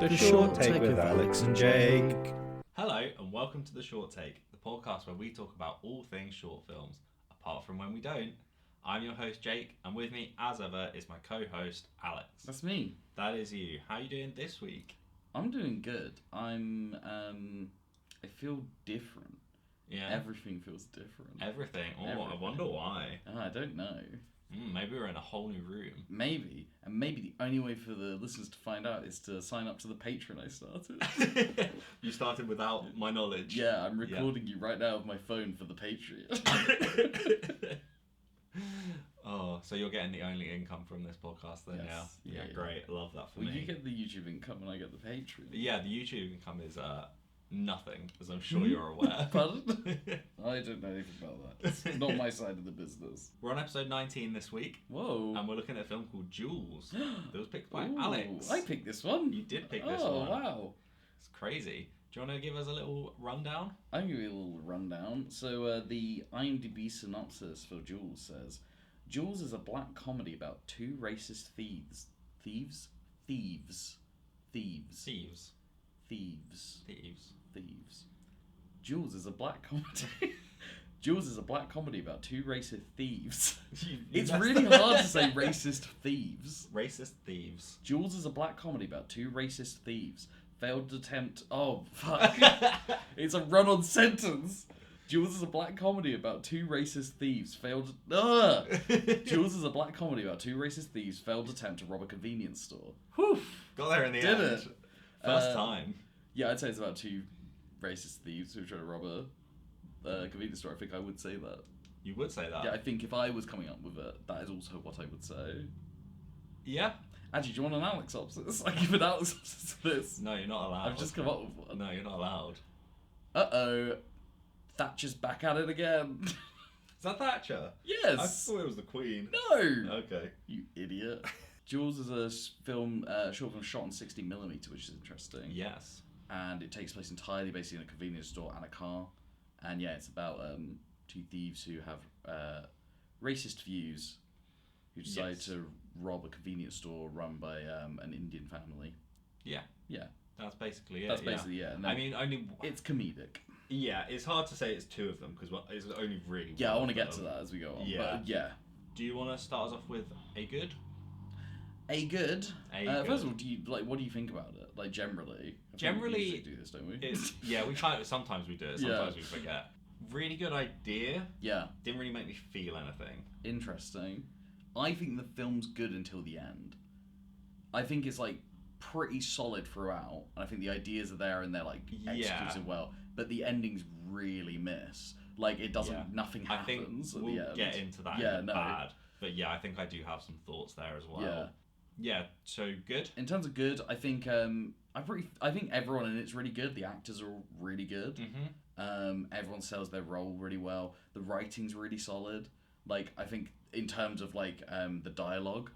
The Short Take with Alex and Jake. Hello and welcome to The Short Take, the podcast where we talk about all things short films, apart from when we don't. I'm your host Jake, and with me as ever is my co-host Alex. That's me. That is you. How are you doing this week? I'm doing good. I feel different. Yeah. Everything feels different. Everything. Oh, Everything. I wonder why. I don't know. Maybe we're in a whole new room. Maybe. And maybe the only way for the listeners to find out is to sign up to the Patreon I started. You started without my knowledge. Yeah, I'm recording you right now with my phone for the Patreon. Oh, so you're getting the only income from this podcast then now? Yes. Yeah, Yeah. great. I love that for Well, me. you get the YouTube income and I get the Patreon. Yeah, the YouTube income is nothing, as I'm sure you're aware. Pardon? I don't know anything about that. It's not my side of the business. We're on episode 19 this week, Whoa. and we're looking at a film called Jules. That was picked by Ooh, Alex. I picked this one. You did pick this Oh, one. wow. It's crazy. Do you want to give us a little rundown? I'll give you a little rundown. So, the IMDb synopsis for Jules says, Jules is a black comedy about two racist thieves. Thieves? Thieves. Thieves. Thieves. Thieves. Thieves. Thieves. Jules is a black comedy. Jules is a black comedy about two racist thieves. You It's messed really up. hard to say racist thieves. Racist thieves. Jules is a black comedy about two racist thieves. Failed attempt. Oh, fuck. It's a run on sentence. Jules is a black comedy about two racist thieves. Failed. Jules is a black comedy about two racist thieves. Failed attempt to rob a convenience store. Whew. Got there in the Did end. it? First time. Yeah, I'd say it's about two racist thieves who are trying to rob a convenience store. I think I would say that. You would say that. Yeah, I think if I was coming up with it, that is also what I would say. Yeah? Actually, do you want an Alex opsis? I give an Alex opsis to this. No, you're not allowed. I've just come up with one. No, you're not allowed. Uh-oh. Thatcher's back at it again. Is that Thatcher? Yes. I thought it was the Queen. No. Okay. You idiot. Jules is a short film shot on 60mm, which is interesting. Yes. And it takes place entirely basically in a convenience store and a car. And yeah, it's about two thieves who have racist views who decide Yes. to rob a convenience store run by an Indian family. Yeah. Yeah. That's basically it. That's yeah. basically it. And then I mean, only. it's comedic. Yeah, it's hard to say it's two of them because it's only really. Yeah, I one want to of get to them. that as we go on. Yeah. But yeah. Do you want to start us off with a good? A good. Good. First of all, what do you think about it? Like generally. I think we Generally, usually do this, don't we? Yeah, we kind of sometimes we do it, sometimes we forget. Really good idea. Yeah. Didn't really make me feel anything. Interesting. I think the film's good until the end. I think it's like pretty solid throughout, and I think the ideas are there and they're like executed well. But the endings really miss. Like it doesn't. Yeah. Nothing I think happens at we'll the end. get into that. Yeah, in no. bad. But yeah, I think I do have some thoughts there as well. Yeah. Yeah. So good. In terms of good, I think I think everyone in it's really good. The actors are all really good. Mm-hmm. Everyone sells their role really well. The writing's really solid. Like I think in terms of like the dialogue,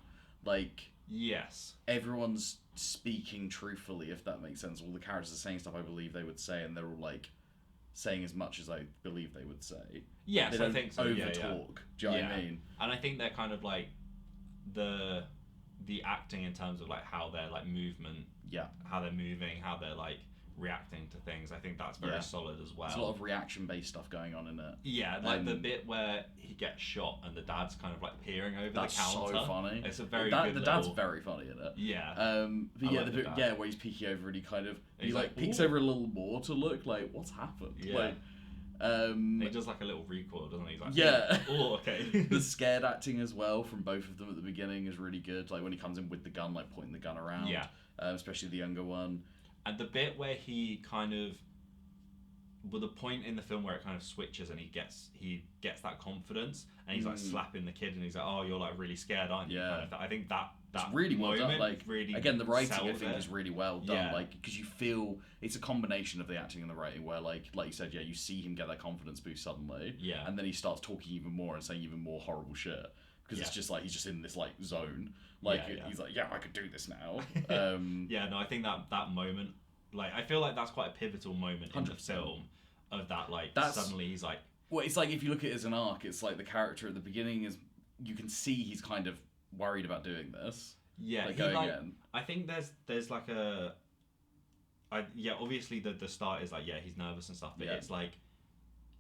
like Yes. everyone's speaking truthfully, if that makes sense. All the characters are saying stuff I believe they would say, and they're all like saying as much as I believe they would say. Yes, They don't I think so. over Yeah, talk. Do you know what I mean? And I think they're kind of like the acting in terms of like how their like movement, Yeah. how they're moving, how they're like reacting to things. I think that's very Yeah. solid as well. There's a lot of reaction-based stuff going on in it. Yeah, like the bit where he gets shot and the dad's kind of like peering over That's the counter. so funny. It's a very the good dad's little... very funny in it. Yeah. But I yeah, like the the bit, dad. where he's peeking over and he He's like peeks "Ooh." over a little more to look like what's happened. Yeah. Like, He does like a little recoil, doesn't he? He's like, Yeah. Oh, okay. the scared acting as well from both of them at the beginning is really good. Like when he comes in with the gun, like pointing the gun around. Yeah. Especially the younger one. And the bit where he kind of, with the point in the film where it kind of switches and he gets that confidence and he's like slapping the kid and he's like, oh, you're like really scared, aren't you? Yeah. Kind of thing. I think that It's really well done. moment Like really again, the writing I sells think it. is really well done. Yeah. Like because you feel it's a combination of the acting and the writing where like you said, yeah, you see him get that confidence boost suddenly. Yeah. And then he starts talking even more and saying even more horrible shit because it's Yeah. just like he's just in this like zone. Like Yeah, yeah. he's like, yeah, I could do this now. Yeah, no, I think that moment, like, I feel like that's quite a pivotal moment in the 100%. film of that, like, That's- suddenly he's like, Well, it's like if you look at it as an arc, it's like the character at the beginning is you can see he's kind of worried about doing this. yeah, Like he going like, in. I think there's like a obviously the start is like, yeah, he's nervous and stuff, but Yeah. it's like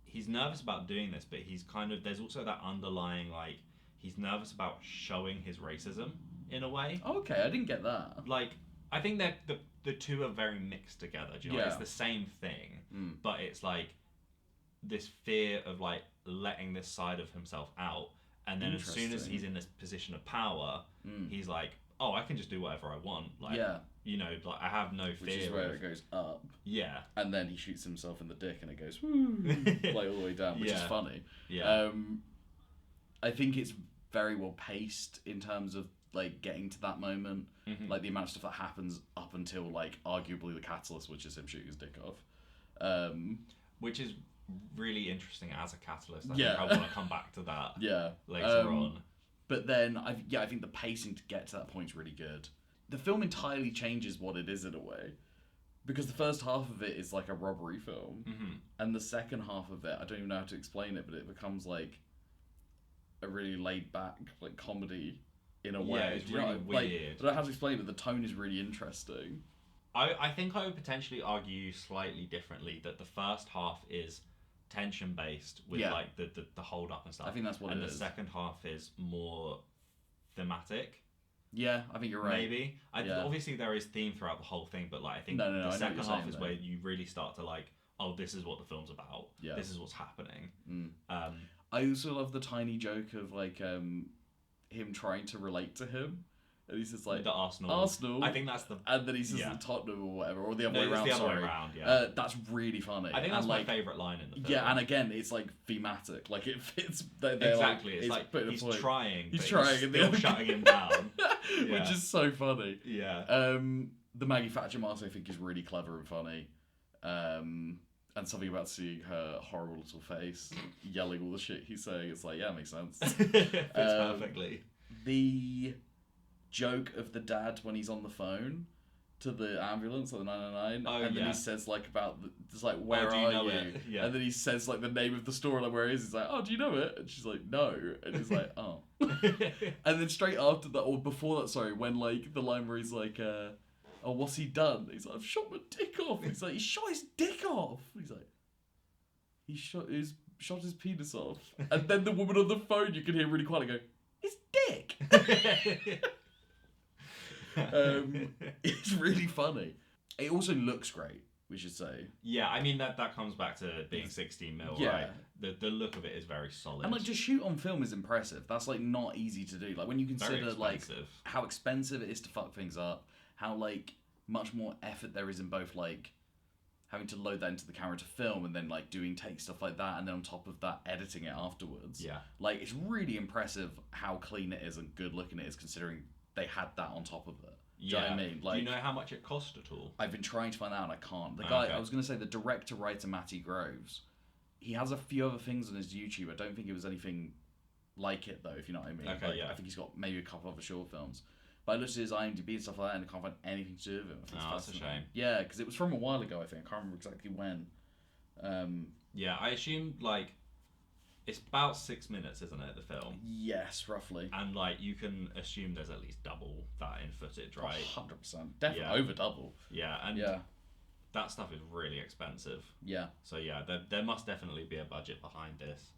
he's nervous about doing this, but he's kind of, there's also that underlying like he's nervous about showing his racism in a way. Okay, I didn't get that. Like, I think that the two are very mixed together. Do you know? Yeah. It's the same thing, Mm. but it's like this fear of like letting this side of himself out, and then as soon as Interesting. he's in this position of power, he's like, oh, I can just do whatever I want. Like, Yeah. you know, like I have no fear. Which is where of- it goes up, Yeah, and then he shoots himself in the dick, and it goes woo, like all the way down, which is Yeah. funny. yeah, I think it's very well paced in terms of like getting to that moment, Mhm. like the amount of stuff that happens up until like arguably the catalyst, which is him shooting his dick off. which is really interesting as a catalyst. I Yeah. think I want to come back to that Yeah. later on. But then, I think the pacing to get to that point is really good. The film entirely changes what it is in a way, because the first half of it is like a robbery film, Mm-hmm. and the second half of it, I don't even know how to explain it, but it becomes like a really laid back like comedy in a way. it's Do you know really what I- like, weird. I don't know how to explain it, but the tone is really interesting. I think I would potentially argue slightly differently that the first half is tension based with Yeah. like the hold up and stuff. I think that's what and it the is. second half is more thematic. Yeah, I think you're right. Maybe. Yeah. Obviously there is theme throughout the whole thing, but like I think No, I know the what second you're half saying, is though. where you really start to like, oh, this is what the film's about. Yeah. This is what's happening. Mm. Um, I also love the tiny joke of like him trying to relate to him, and he says like the Arsenal. Arsenal. I think that's the. and then he says Yeah. the Tottenham or whatever, or the other No, way it's around. the other way sorry. around, yeah. That's really funny. I think that's and, my like, favourite line in the film. Yeah, and again, it's like thematic. Like it fits. They're exactly. Like, It's like putting a he's point. trying. He's but trying, He's and the still other shutting guy- him down. which Yeah. is so funny. Yeah. The Maggie Thatcher mask I think is really clever and funny. And something about seeing her horrible little face, yelling all the shit he's saying. It's like, yeah, makes sense. Fits perfectly. The joke of the dad when he's on the phone to the ambulance, like the 999, Oh, and then yeah. he says like about it's like, where do you are know you? it? Yeah. And then he says like the name of the store, like where it is. He's like, oh, do you know it? And she's like, no. And he's like, oh. And then straight after that, or before that, sorry, when like the line where he's like, oh, what's he done? He's like, I've shot my dick off. He's like, he shot his dick off. He's like, he shot his penis off. And then the woman on the phone, you can hear really quietly go, his dick. It's really funny. It also looks great, we should say. Yeah, I mean that comes back to it being 16 mil, Yeah. right? The look of it is very solid. And like to shoot on film is impressive. That's like not easy to do. Like when you very consider like expensive. how expensive it is to fuck things up, how like much more effort there is in both like having to load that into the camera to film and then like doing take stuff like that, and then on top of that editing it afterwards. Yeah. Like it's really impressive how clean it is and good looking it is considering they had that on top of it. Do you know what I mean? Like, do you know how much it cost at all? I've been trying to find out and I can't. The guy, Okay. I was going to say the director, writer, Matty Groves, he has a few other things on his YouTube. I don't think it was anything like it though, if you know what I mean. Okay, Like, yeah. I think he's got maybe a couple other short films. But I looked at his IMDb and stuff like that and I can't find anything to do with him. I think it's Oh, that's a fascinating. shame. Yeah, because it was from a while ago, I think. I can't remember exactly when. Yeah, I assume like it's about 6 minutes, isn't it? The film, Yes, roughly. and like you can assume there's at least double that in footage, right? 100%. Definitely Yeah. over double. Yeah, and Yeah. that stuff is really expensive. Yeah. So yeah, there must definitely be a budget behind this.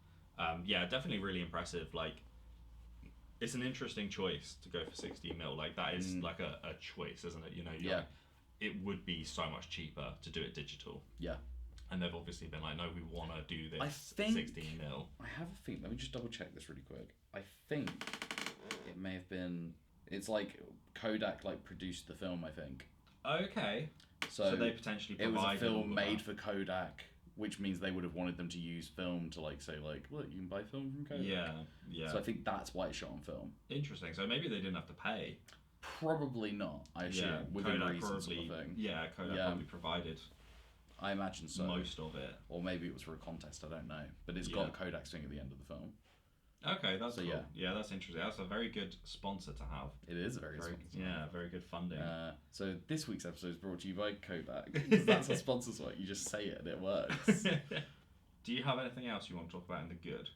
Yeah, definitely really impressive. Like, it's an interesting choice to go for 16 mil. Like that is like a choice, isn't it? You know, Yeah. like, it would be so much cheaper to do it digital. Yeah. And they've obviously been like, no, we want to do this I think- 16 mil. I have a think. Let me just double check this really quick. I think it may have been. It's like Kodak like produced the film. I think Okay. so. So they potentially it was a provided all film of made that. for Kodak, which means they would have wanted them to use film to like say like, look, you can buy film from Kodak. Yeah, yeah. So I think that's why it's shot on film. Interesting. So maybe they didn't have to pay. Probably not. I assume Yeah, within Kodak reason probably. sort of thing. Yeah, Kodak Yeah. probably provided I imagine so. most of it. Or maybe it was for a contest. I don't know. But it's Yeah. got a Kodak thing at the end of the film. Okay, that's So, cool. yeah. Yeah, that's interesting. That's a very good sponsor to have. It is a very, Very, good sponsor. yeah, very good funding. So this week's episode is brought to you by Kodak. 'Cause that's how sponsors work. You just say it and it works. Do you have anything else you want to talk about in the good?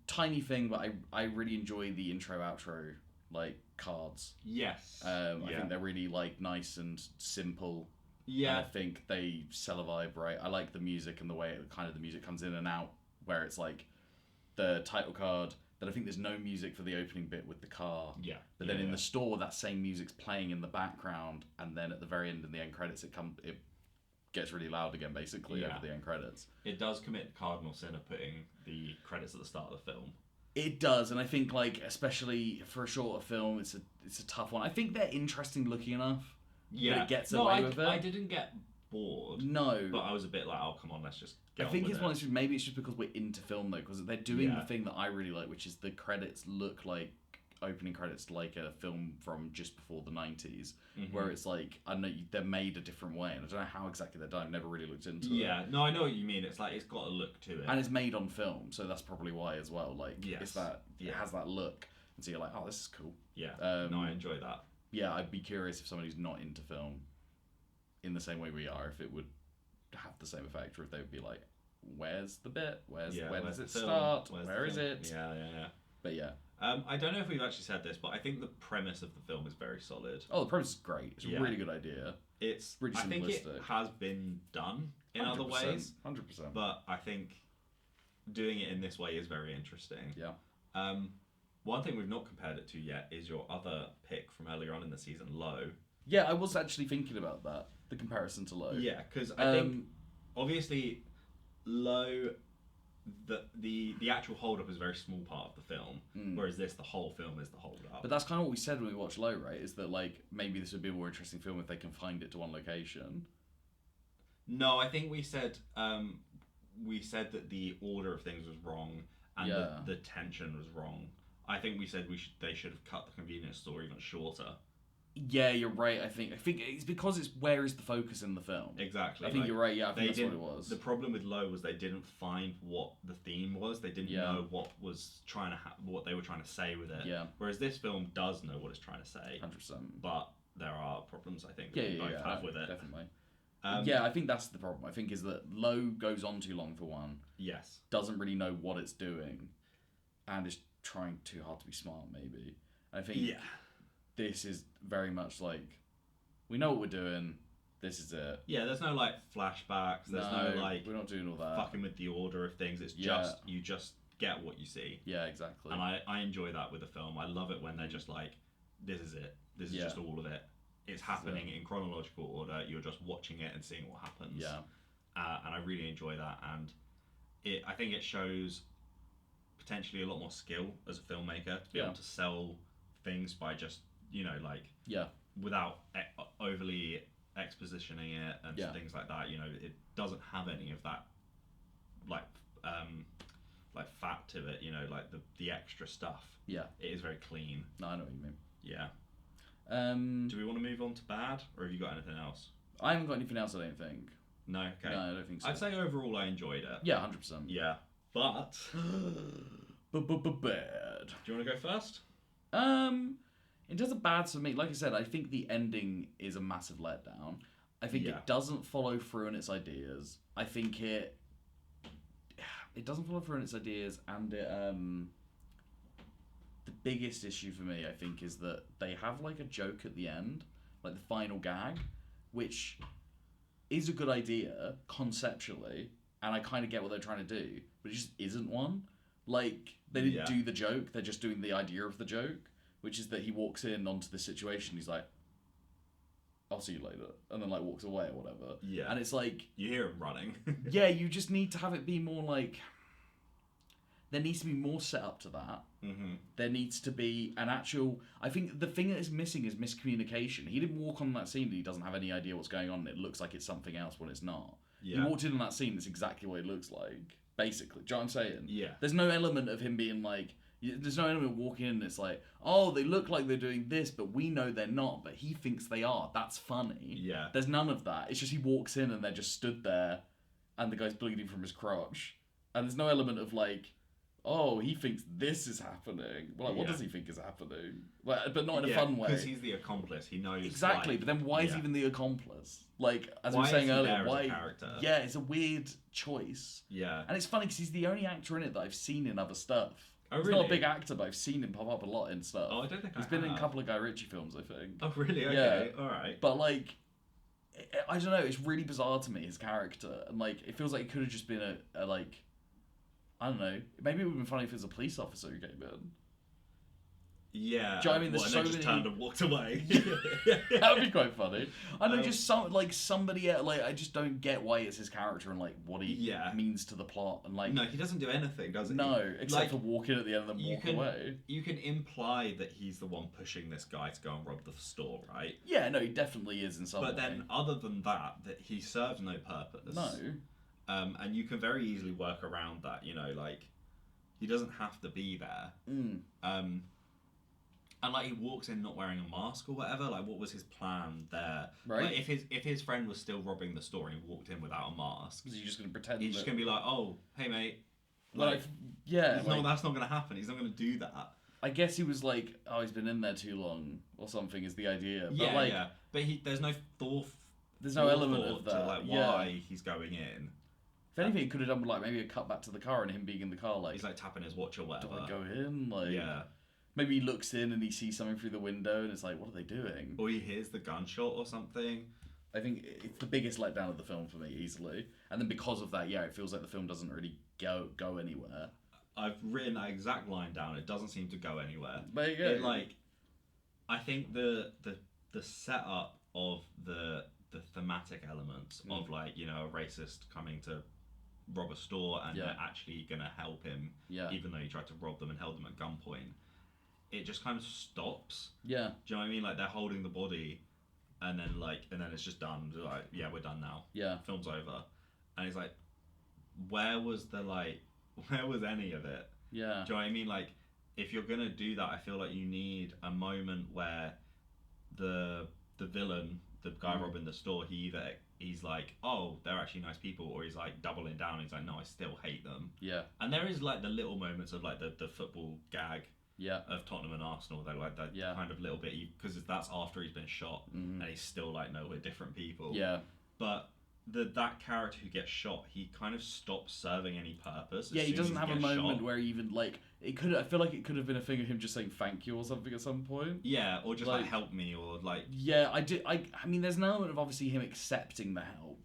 Tiny thing, but I really enjoy the intro outro like cards. Yes. I think they're really like nice and simple. Yeah. And I think they sell a vibe right. I like the music and the way the music comes in and out, where it's like the title card. Then I think there's no music for the opening bit with the car. Yeah. But then in the store, that same music's playing in the background, and then at the very end in the end credits, it gets really loud again, basically over the end credits. It does commit the cardinal sin of putting the credits at the start of the film. It does, and I think like especially for a shorter film, it's a tough one. I think they're interesting looking enough. Yeah, but it gets away with it. I didn't get bored. No, but I was a bit like, oh come on, let's just. I think it's one of those. Maybe it's just because we're into film though, because they're doing the thing that I really like, which is the credits look like opening credits like a film from just before the 90s, where it's like I know they're made a different way, and I don't know how exactly they're done. I've never really looked into it. Yeah, no, I know what you mean. It's like it's got a look to it, and it's made on film, so that's probably why as well. Like it's that it has that look, and so you're like, oh, this is cool. Yeah, no, I enjoy that. Yeah, I'd be curious if somebody's not into film, in the same way we are, if it would have the same effect, or if they would be like, where's the bit? Where does it start? Where is it? Yeah. But yeah. I don't know if we've actually said this, but I think the premise of the film is very solid. Oh, the premise is great. It's a really good idea. It's really simplistic. I think it has been done in other ways. 100%. But I think doing it in this way is very interesting. Yeah. One thing we've not compared it to yet is your other pick from earlier on in the season, Low. Yeah, I was actually thinking about that. The comparison to Low. Yeah, because I think obviously Low, the actual hold up is a very small part of the film, whereas the whole film is the hold up. But that's kind of what we said when we watched Low, right? Is that like maybe this would be a more interesting film if they confined it to one location. No, I think we said that the order of things was wrong and the tension was wrong. I think we said they should have cut the convenience store even shorter. Yeah, you're right. I think it's because it's where is the focus in the film. Exactly. I think you're right. Yeah, I think that's what it was. The problem with Low was they didn't find what the theme was. They didn't know what was trying to what they were trying to say with it. Yeah. Whereas this film does know what it's trying to say. 100%. But there are problems I think that we both have with it. Definitely. Yeah, I think that's the problem. I think is that Low goes on too long for one. Yes. Doesn't really know what it's doing, and is trying too hard to be smart. Maybe. I think. Yeah. This is very much like, we know what we're doing. This is it. Yeah, there's no like flashbacks. There's no like we're not doing all that. Fucking with the order of things. It's just you just get what you see. Yeah, exactly. And I enjoy that with the film. I love it when they're just like, this is it. This is just all of it. It's happening in chronological order. You're just watching it and seeing what happens. Yeah. And I really enjoy that. And I think it shows potentially a lot more skill as a filmmaker to be able to sell things by just without overly expositioning it and things like that. It doesn't have any of that like fat to it. Like the extra stuff. Yeah, it is very clean. No, I know what you mean. Yeah. Do we want to move on to bad, or have you got anything else? I haven't got anything else. I don't think. No. Okay. No, I don't think so. I'd say overall I enjoyed it. Yeah, 100%. Yeah, but bad. Do you want to go first? In terms of bad for me, like I said, I think the ending is a massive letdown. I think it doesn't follow through on its ideas. I think it doesn't follow through on its ideas, and the biggest issue for me, I think, is that they have like a joke at the end, like the final gag, which is a good idea conceptually, and I kind of get what they're trying to do, but it just isn't one. Like, they didn't do the joke, they're just doing the idea of the joke, which is that he walks in onto the situation, he's like, I'll see you later, and then like walks away or whatever. Yeah. And it's like... You hear him running. Yeah, you just need to have it be more like... There needs to be more set up to that. Mm-hmm. There needs to be an actual... I think the thing that is missing is miscommunication. He didn't walk on that scene and he doesn't have any idea what's going on, and it looks like it's something else when it's not. Yeah. He walked in on that scene, it's exactly what it looks like, basically. Do you know what I'm saying? Yeah. There's no element of him being like... There's no element of walking in and it's like, oh, they look like they're doing this, but we know they're not, but he thinks they are. That's funny. Yeah. There's none of that. It's just he walks in and they're just stood there and the guy's bleeding from his crotch. And there's no element of like, oh, he thinks this is happening. Well, like, what does he think is happening? Like, but not in a fun way. Because he's the accomplice. He knows. Exactly, like, but then why is he even the accomplice? Like, as we were saying earlier, why? Character? Yeah, it's a weird choice. Yeah. And it's funny because he's the only actor in it that I've seen in other stuff. Oh, He's really? not a big actor, but I've seen him pop up a lot in stuff. Oh, I don't think He's been in a couple of Guy Ritchie films, I think. Oh, really? Okay, Yeah. all right. But, like, I don't know. It's really bizarre to me, his character, and like it feels like it could have just been a like, I don't know. Maybe it would have been funny if it was a police officer who came in. Yeah. Do you know what I mean? There's and so then just many... turned and walked away. That would be quite funny. I know, just somebody like I just don't get why it's his character and like what he means to the plot and like. No, he doesn't do anything, does he? No, except for walk in at the end and then walk away. You can imply that he's the one pushing this guy to go and rob the store, right? Yeah, no, he definitely is in some way. But then, other than that he serves no purpose. No. And you can very easily work around that. You know, like he doesn't have to be there. And like he walks in not wearing a mask or whatever. Like, what was his plan there? Right. Like, if his friend was still robbing the store and he walked in without a mask, is he just gonna pretend? He's just gonna be like, "Oh, hey mate." Like yeah. No, that's not gonna happen. He's not gonna do that. I guess he was like, "Oh, he's been in there too long" or something. Is the idea? But yeah, like, yeah. But there's no thought. There's no element of that. To, like, why he's going in. If anything, it could have done like maybe a cut back to the car and him being in the car. Like he's like tapping his watch or whatever. Do I go in? Like yeah. Maybe he looks in and he sees something through the window and it's like, what are they doing? Or he hears the gunshot or something. I think it's the biggest letdown of the film for me, easily. And then because of that, yeah, it feels like the film doesn't really go anywhere. I've written that exact line down. It doesn't seem to go anywhere. There you go. I think the setup of the thematic elements of like, you know, a racist coming to rob a store and they're actually gonna help him, even though he tried to rob them and held them at gunpoint. It just kind of stops. Yeah. Do you know what I mean? Like they're holding the body, and then it's just done. They're like, yeah, we're done now. Yeah. Film's over, and he's like, where was any of it? Yeah. Do you know what I mean? Like, if you're gonna do that, I feel like you need a moment where the villain, the guy robbing the store, he's like, oh, they're actually nice people, or he's like doubling down. He's like, no, I still hate them. Yeah. And there is like the little moments of like the football gag. Yeah. Of Tottenham and Arsenal, they like that kind of little bit, because that's after he's been shot, and he's still like, no, we're different people. Yeah. But that character who gets shot, he kind of stops serving any purpose. Yeah, he doesn't have a moment where he even like it could. I feel like it could have been a thing of him just saying thank you or something at some point. Yeah, or just like help me, or like. Yeah, I mean, there's an element of obviously him accepting the help,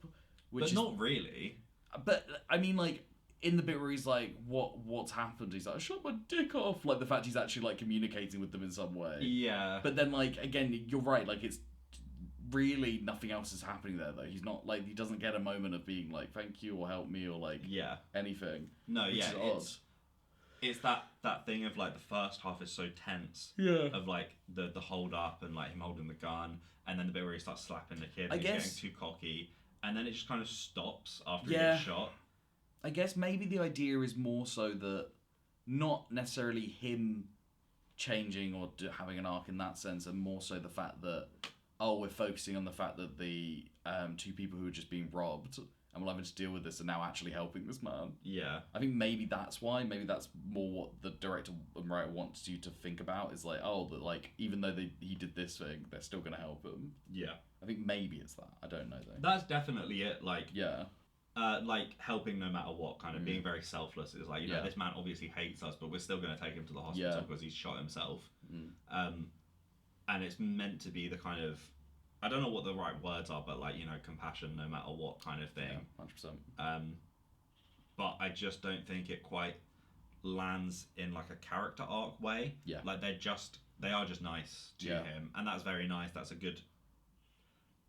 but not really. But I mean, like. In the bit where he's like, what's happened? He's like, I shot my dick off. Like, the fact he's actually, like, communicating with them in some way. Yeah. But then, like, again, you're right. Like, it's really nothing else is happening there, though. He's not, like, he doesn't get a moment of being like, thank you or help me or, like, anything. No, it's that thing of, like, the first half is so tense. Yeah. Of, like, the hold up and, like, him holding the gun. And then the bit where he starts slapping the kid and he's getting too cocky. And then it just kind of stops after he gets shot. I guess maybe the idea is more so that not necessarily him changing or having an arc in that sense, and more so the fact that, we're focusing on the fact that the two people who are just being robbed and we're having to deal with this are now actually helping this man. Yeah. I think maybe that's why. Maybe that's more what the director and writer wants you to think about, is like, that like, even though he did this thing, they're still going to help him. Yeah. I think maybe it's that. I don't know, though. That's definitely it. Like, yeah. Like helping no matter what, kind of being very selfless. It's like, you know, this man obviously hates us, but we're still going to take him to the hospital because he's shot himself. And it's meant to be the kind of, I don't know what the right words are, but like, you know, compassion no matter what kind of thing. Yeah, 100%. But I just don't think it quite lands in like a character arc way. Yeah. Like they are just nice to him, and that's very nice. That's a good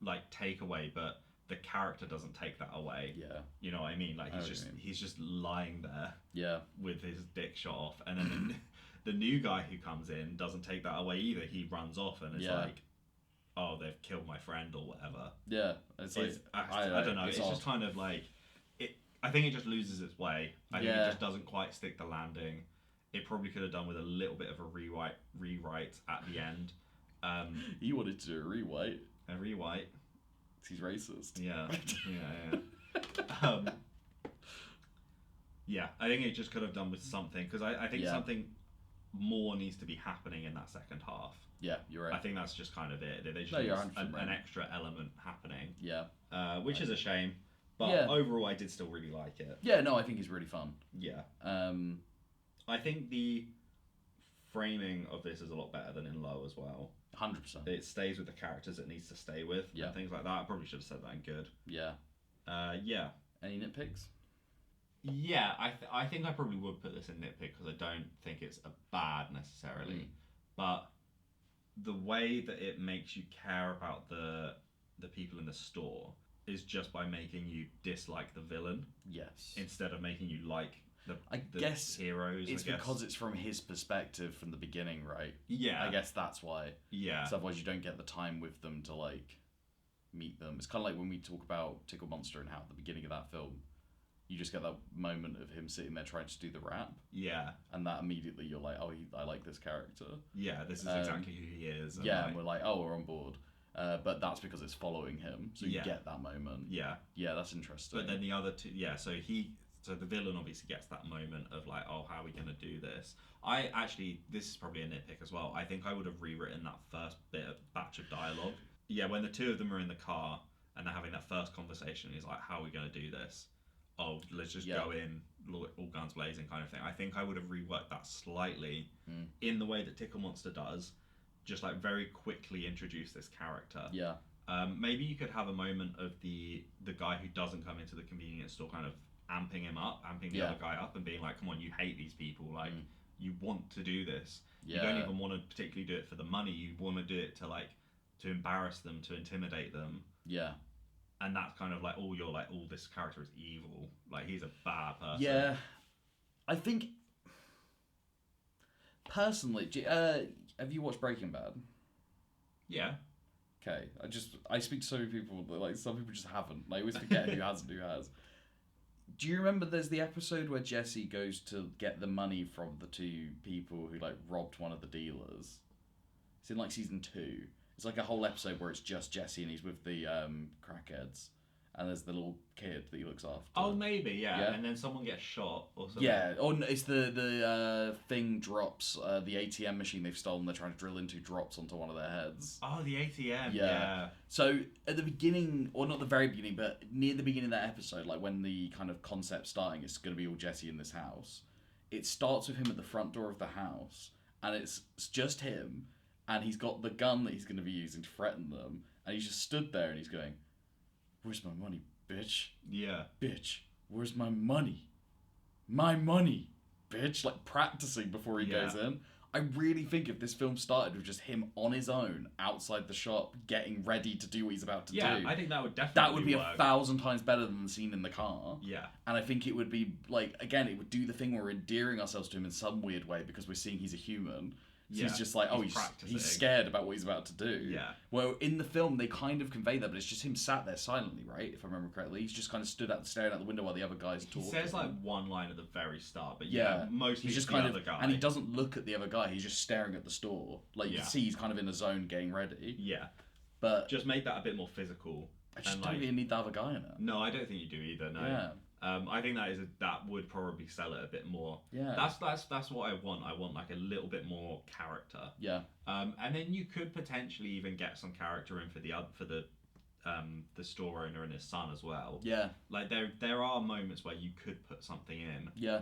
like takeaway, but the character doesn't take that away. Yeah. You know what I mean? Like he's just lying there. Yeah. With his dick shot off, and then the new guy who comes in doesn't take that away either. He runs off and it's like, oh, they've killed my friend or whatever. Yeah. It's like I don't know. It's just kind of like it. I think it just loses its way. I think it just doesn't quite stick the landing. It probably could have done with a little bit of a rewrite at the end. You wanted to do a rewrite. A rewrite. He's racist. Yeah. Yeah, I think it just could have done with something, because I think something more needs to be happening in that second half. Yeah, you're right. I think that's just kind of it. They just need an extra element happening. Yeah. Which is a shame, but overall I did still really like it. Yeah, no, I think it's really fun. Yeah. I think the framing of this is a lot better than in Low as well. 100%. It stays with the characters it needs to stay with, and things like that. I probably should have said that in good. Yeah. Yeah. Any nitpicks? Yeah, I think I probably would put this in nitpick because I don't think it's a bad necessarily, but the way that it makes you care about the people in the store is just by making you dislike the villain. Yes. Instead of making you like the guess heroes. It's because it's from his perspective from the beginning, right? Yeah. I guess that's why. Yeah. So otherwise you don't get the time with them to like meet them. It's kind of like when we talk about Tickle Monster and how at the beginning of that film you just get that moment of him sitting there trying to do the rap. Yeah. And that immediately you're like, oh, I like this character. Yeah, this is exactly who he is. And and we're like, oh, we're on board. But that's because it's following him, so you get that moment. Yeah. Yeah, that's interesting. But then the other two, so the villain obviously gets that moment of like, oh, how are we going to do this? This is probably a nitpick as well. I think I would have rewritten that first batch of dialogue. Yeah, when the two of them are in the car and they're having that first conversation, he's like, how are we going to do this? Oh, let's just go in, all guns blazing kind of thing. I think I would have reworked that slightly in the way that Tickle Monster does, just like very quickly introduce this character. Yeah. Maybe you could have a moment of the guy who doesn't come into the convenience store kind of amping the other guy up and being like, come on, you hate these people, like you want to do this. You don't even want to particularly do it for the money, you want to do it to embarrass them, to intimidate them. Yeah. And that's kind of like, oh, you're like, oh, this character is evil. Like, he's a bad person. Yeah. I think, personally, have you watched Breaking Bad? Yeah. Okay. I speak to so many people that, like, some people just haven't. I always forget who has and who has. Do you remember there's the episode where Jesse goes to get the money from the two people who, like, robbed one of the dealers? It's in, like, season 2. It's like a whole episode where it's just Jesse and he's with the crackheads, and there's the little kid that he looks after. Oh, maybe, yeah. And then someone gets shot or something. Yeah, it's the thing drops, the ATM machine they've stolen, they're trying to drill into, drops onto one of their heads. Oh, the ATM, yeah. So, at the beginning, or not the very beginning, but near the beginning of that episode, like when the kind of concept's starting, it's going to be all Jesse in this house. It starts with him at the front door of the house, and it's just him, and he's got the gun that he's going to be using to threaten them, and he's just stood there and he's going, where's my money, bitch? Yeah. Bitch, where's my money? My money, bitch. Like, practicing before he goes in. I really think if this film started with just him on his own outside the shop getting ready to do what he's about to do. Yeah, I think that would definitely work. 1,000 times better than the scene in the car. Yeah. And I think it would be, like, again, it would do the thing where we're endearing ourselves to him in some weird way because we're seeing he's a human. So he's just like, he's scared about what he's about to do. Yeah. Well, in the film, they kind of convey that, but it's just him sat there silently, right? If I remember correctly. He's just kind of stood out, staring out the window while the other guys talk. He says, like, one line at the very start, but mostly he's just the kind other guy. And he doesn't look at the other guy, he's just staring at the store. Like, you can see he's kind of in a zone getting ready. Yeah. But just make that a bit more physical. I just don't really need the other guy in it. No, I don't think you do either, no. Yeah. I think that would probably sell it a bit more. Yeah. That's what I want. I want like a little bit more character. Yeah. And then you could potentially even get some character in for the store owner and his son as well. Yeah. Like there are moments where you could put something in. Yeah.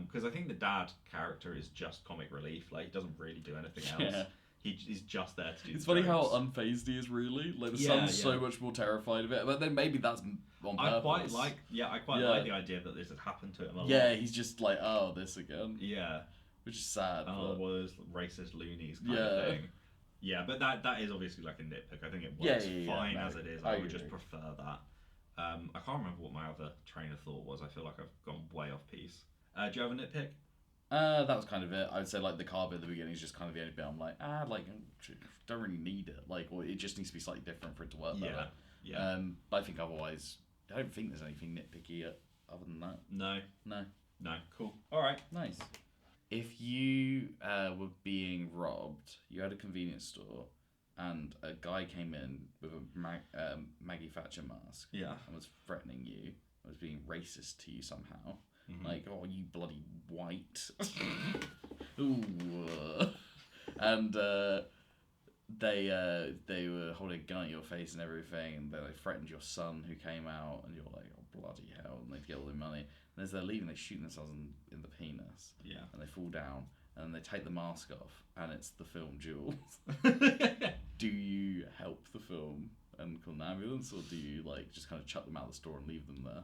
Because I think the dad character is just comic relief. Like he doesn't really do anything else. Yeah. He's just there to do. It's funny how unfazed he is, really. Like the son's so much more terrified of it, but then maybe that's on purpose. I quite like the idea that this had happened to him a lot. Yeah, he's just like, oh, this again. Yeah, which is sad. Oh, well, those racist loonies kind of thing. Yeah, but that is obviously like a nitpick. I think it works fine as it is. I would just prefer that. I can't remember what my other train of thought was. I feel like I've gone way off piece. Do you have a nitpick? That was kind of it. I would say like the car bit at the beginning is just kind of the only bit I'm like, don't really need it. Like, or it just needs to be slightly different for it to work better. Yeah. But I think otherwise, I don't think there's anything nitpicky other than that. No. Cool. All right. Nice. If you were being robbed, you had a convenience store, and a guy came in with a Maggie Thatcher mask. Yeah. And was threatening you, was being racist to you somehow. Mm-hmm. Like, oh, you bloody white. Ooh. And they were holding a gun at your face and everything, and they threatened your son who came out, and you're like, oh, bloody hell, and they get all their money. And as they're leaving, they shoot themselves in the penis. Yeah. And they fall down, and they take the mask off, and it's the film Jules. Do you help the film and call an ambulance, or do you like just kind of chuck them out the store and leave them there?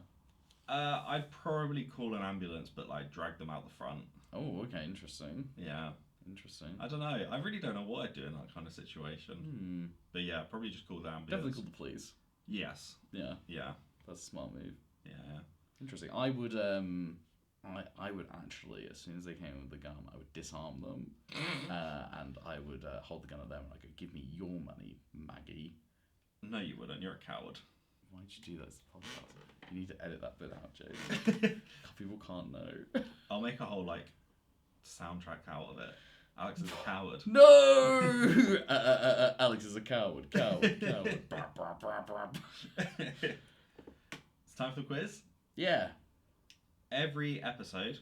I'd probably call an ambulance, but like drag them out the front. Oh, okay, interesting. Yeah. Interesting. I don't know. I really don't know what I'd do in that kind of situation. But yeah, probably just call the ambulance. Definitely call the police. Yes. Yeah. Yeah. That's a smart move. Yeah. Interesting. I would I would actually, as soon as they came in with the gun, I would disarm them, and I would hold the gun at them and I go, "Give me your money, Maggie." No, you wouldn't. You're a coward. Why'd you do that? It's a podcast. You need to edit that bit out, Jake. People can't know. I'll make a whole like soundtrack out of it. Alex is a coward. No! Alex is a coward. Coward. It's time for the quiz. Yeah. Every episode,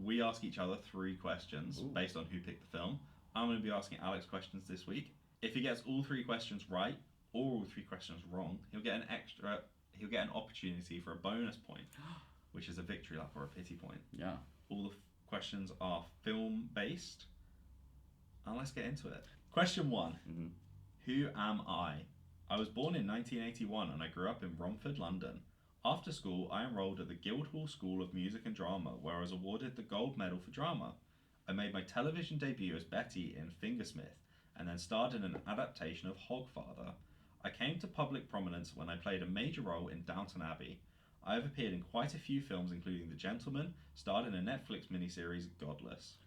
we ask each other 3 questions based on who picked the film. I'm going to be asking Alex questions this week. If he gets all 3 questions right or all 3 questions wrong, he'll get an opportunity for a bonus point, which is a victory lap or a pity point. Yeah. All the questions are film based. And let's get into it. Question 1. Mm-hmm. Who am I? I was born in 1981 and I grew up in Romford, London. After school, I enrolled at the Guildhall School of Music and Drama, where I was awarded the Gold Medal for Drama. I made my television debut as Betty in Fingersmith, and then starred in an adaptation of Hogfather. I came to public prominence when I played a major role in Downton Abbey. I have appeared in quite a few films, including The Gentleman, starred in a Netflix miniseries, Godless.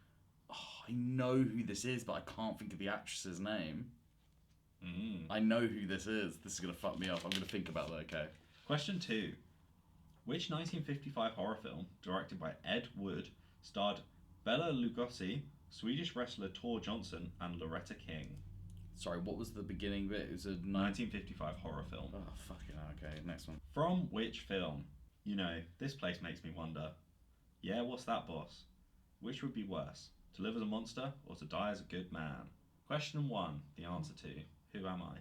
Oh, I know who this is, but I can't think of the actress's name. I know who this is. This is going to fuck me up. I'm going to think about that, okay? Question 2. Which 1955 horror film, directed by Ed Wood, starred Bela Lugosi, Swedish wrestler Tor Johnson, and Loretta King? Sorry, what was the beginning bit? It was a 1955 horror film. Oh, fucking hell. Okay, next one. From which film? You know, this place makes me wonder. Yeah, what's that, boss? Which would be worse, to live as a monster or to die as a good man? Question 1, the answer to who am I?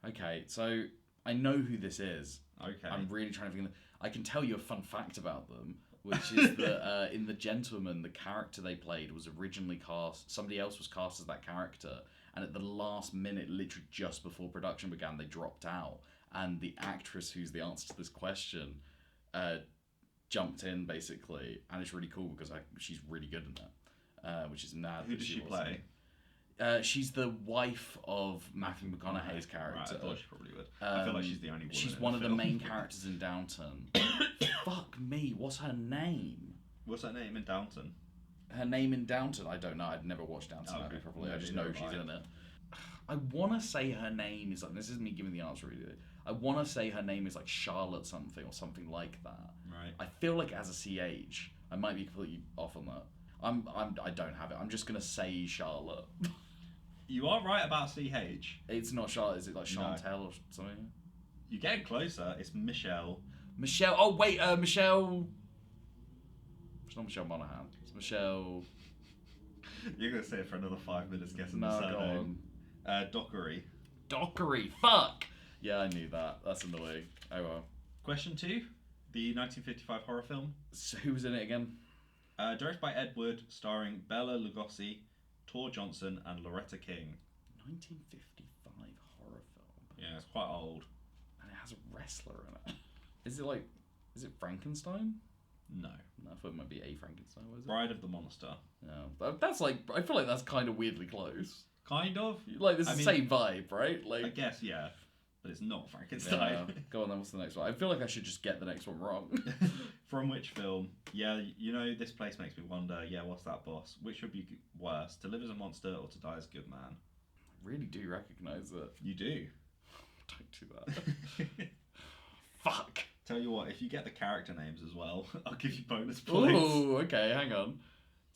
Okay, so I know who this is. Okay. I'm really trying to think. I can tell you a fun fact about them, which is that in The Gentleman, the character they played was originally cast. Somebody else was cast as that character, and at the last minute, literally just before production began, they dropped out. And the actress who's the answer to this question jumped in basically, and it's really cool because she's really good in that, which is mad. Who does she play? She's the wife of Matthew McConaughey's character. Right, I thought she probably would. I feel like she's the only woman. She's one of the main characters in Downton. Fuck me, what's her name? What's her name in Downton? Her name in Downton? I don't know. I'd never watched Downton Abbey properly. I just know she's in it. I want to say her name is like, this isn't me giving the answer really. I want to say her name is like Charlotte something or something like that. Right. I feel like it has a CH. I might be completely off on that. I don't have it. I'm just gonna say Charlotte. You are right about CH. It's not Charlotte. Is it like Chantel or something? You're getting closer. It's Michelle. Michelle. Oh wait, Michelle. It's not Michelle Monaghan. It's Michelle. You're gonna say it for another 5 minutes guessing no, the surname. Go on. Dockery. Dockery. Fuck. Yeah, I knew that. That's annoying. Oh well. Question 2. The 1955 horror film. So who was in it again? Directed by Ed Wood, starring Bela Lugosi, Tor Johnson, and Loretta King. 1955 horror film. Yeah, it's quite old. And it has a wrestler in it. Is it Frankenstein? No. I thought it might be a Frankenstein, was it? Bride of the Monster. Yeah. That's like, I feel like that's kind of weirdly close. Kind of. Like, it's the same vibe, right? Like, I guess, yeah. But it's not Frankenstein. Yeah. Go on then, what's the next one? I feel like I should just get the next one wrong. From which film? Yeah, you know, this place makes me wonder. Yeah, what's that, boss? Which would be worse, to live as a monster or to die as a good man? I really do recognise it. You do. Don't do that. Fuck. Tell you what, if you get the character names as well, I'll give you bonus points. Ooh, okay, hang on.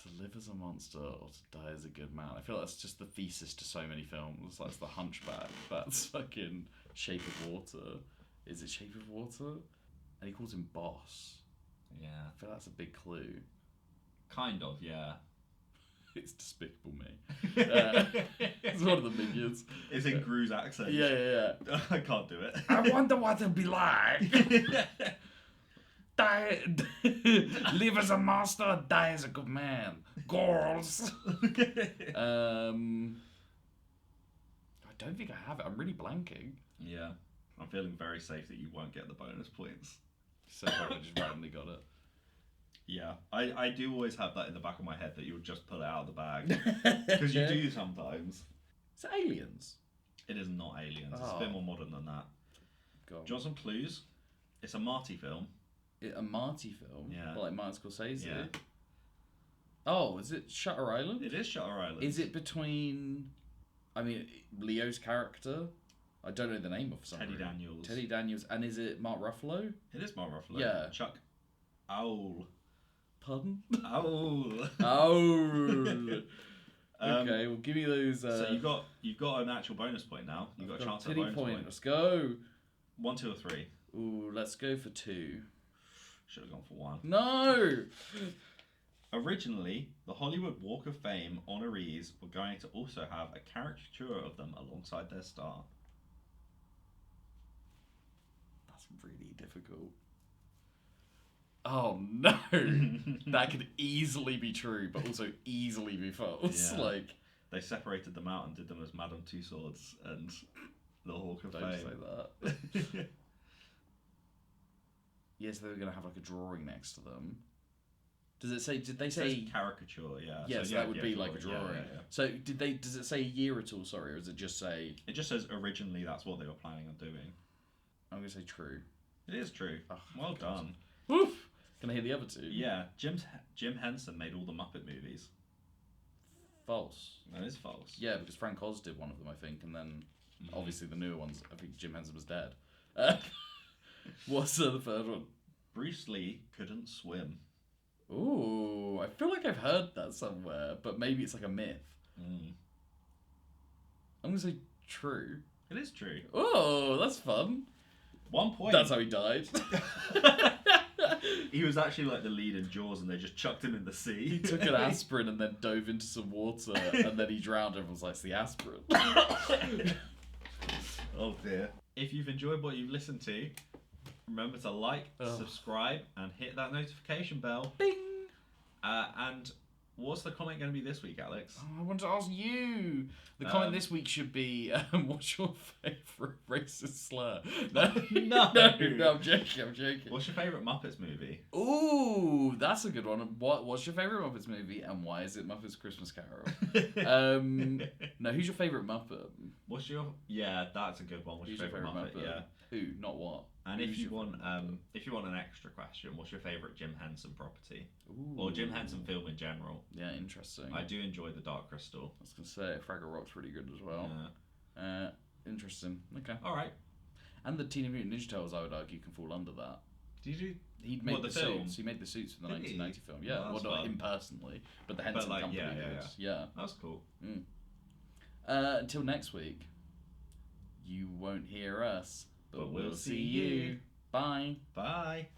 To live as a monster or to die as a good man. I feel like that's just the thesis to so many films. That's The Hunchback. That's fucking Shape of Water. Is it Shape of Water? And he calls him boss. Yeah. I feel that's a big clue. Kind of, yeah. It's Despicable Me. It's one of the minions. It's in Gru's accent. Yeah. I can't do it. I wonder what it'd be like. Die, live as a monster, die as a good man. Girls. I don't think I have it. I'm really blanking. Yeah. I'm feeling very safe that you won't get the bonus points. So I just randomly got it. Yeah. I do always have that in the back of my head that you'll just pull it out of the bag. Because you do sometimes. Is it Aliens? It is not Aliens. It's a bit more modern than that. Do you want some clues? It's a Marty film. A Marty film? Yeah. Like Martin Scorsese? Yeah. Oh, is it Shutter Island? It is Shutter Island. Is it between... I mean, Leo's character? I don't know the name of some Teddy reason. Daniels. Teddy Daniels. And is it Mark Ruffalo? It is Mark Ruffalo. Yeah. Chuck Owl. Pardon? Owl. Owl. Okay, well, give me those... So you've got an actual bonus point now. You've got a chance at a bonus point. Let's go. 1, 2, or 3. Ooh, let's go for 2. Should have gone for 1. No! Originally, the Hollywood Walk of Fame honorees were going to also have a caricature of them alongside their star. That's really difficult. Oh no! That could easily be true, but also easily be false. Yeah. Like, they separated them out and did them as Madame Tussauds and the Hawk of don't Fame. say that. Yes, they were gonna have like a drawing next to them. Does it say? Did they say caricature? Yeah. Yes, so, that would be like a drawing. Yeah. So did they? Does it say a year at all? Sorry, or does it just say? It just says originally that's what they were planning on doing. I'm gonna say true. It is true. Oh, well God. done. Woof! Can I hear the other two? Yeah, Jim Henson made all the Muppet movies. False. That is false. Yeah, because Frank Oz did one of them, I think, and then obviously the newer ones. I think Jim Henson was dead. What's the third one? Bruce Lee couldn't swim. Ooh, I feel like I've heard that somewhere, but maybe it's like a myth. I'm gonna say true. It is true. Oh, that's fun. 1 point. That's how he died. He was actually like the lead in Jaws, and they just chucked him in the sea. He took an aspirin and then dove into some water, and then he drowned. Everyone was like, "It's the aspirin." Oh dear. If you've enjoyed what you've listened to, remember to like, subscribe, and hit that notification bell. Bing! And what's the comment going to be this week, Alex? Oh, I want to ask you. The comment this week should be, what's your favourite racist slur? No, no, I'm joking. What's your favourite Muppets movie? Ooh, that's a good one. What's your favourite Muppets movie, and why is it Muppets Christmas Carol? No, who's your favourite Muppet? Yeah, that's a good one. What's your favourite Muppet? Yeah. Who, not what. And if you want an extra question, what's your favourite Jim Henson property? Ooh. Or Jim Henson film in general? Yeah, interesting. I do enjoy The Dark Crystal. I was going to say, Fraggle Rock's really good as well. Yeah. Interesting. Okay. Alright. And the Teenage Mutant Ninja Turtles, I would argue, can fall under that. Did you? He made the suits. He made the suits for the 1990 film. Yeah, well, not him personally, but the Henson company did. Yeah. That's cool. Until next week, you won't hear us, but we'll see you. Bye. Bye.